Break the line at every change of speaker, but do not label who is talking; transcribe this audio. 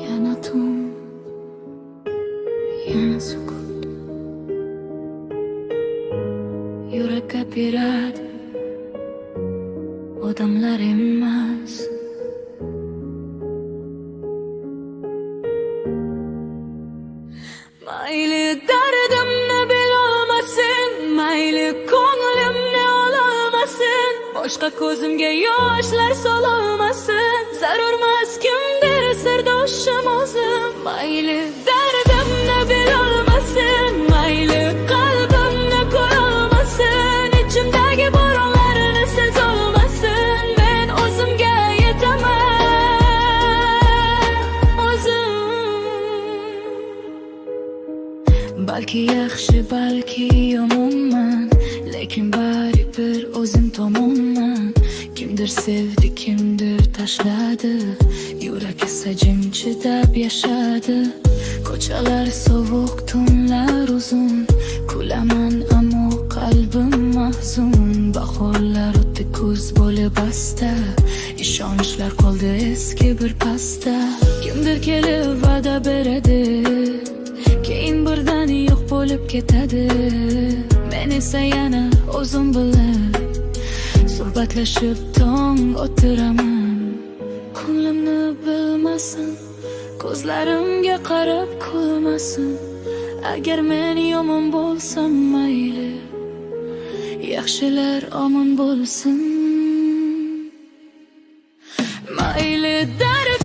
Yana tun, yana sukut. Yurakka beradi odamlar emas. Mayli dardimni bilolmasin, mayli ko'nglimni ololmasin, boshqa ko'zimga yoshlar sololmasin. Zarurmas kimdir sirdoshim o'zim. Mayli dardimni bilolmasin, mayli qalbimni ko'rolmasin, ichimdagi bo'ronlarni sezolmasin. Men o'zimga yetaman, o'zim. Balki yaxshi, balki yomonman, lekin baribir o'zim tomonman. Kimdir sevdi, kimdir tashladi, yurak esa jim chidab yashadi. Ko'chalar sovuq, tunlar uzun, kulaman ammo qalbim mahzun. Bahorlar o'tdi, kuz bo'lib asta, ishonchlar qoldi eski bir pasta. Kimdir kelib va'da beradi, keyin birdan yo'q bo'lib ketadi. Men esa yana o'zim bilan suhbatlashib tong o'tiraman. Ko'nglimni bilmasin, ko'zlarimga qarab kulmasin. Agar men yomon bo'lsam mayli, yaxshilar omon bo'lsin.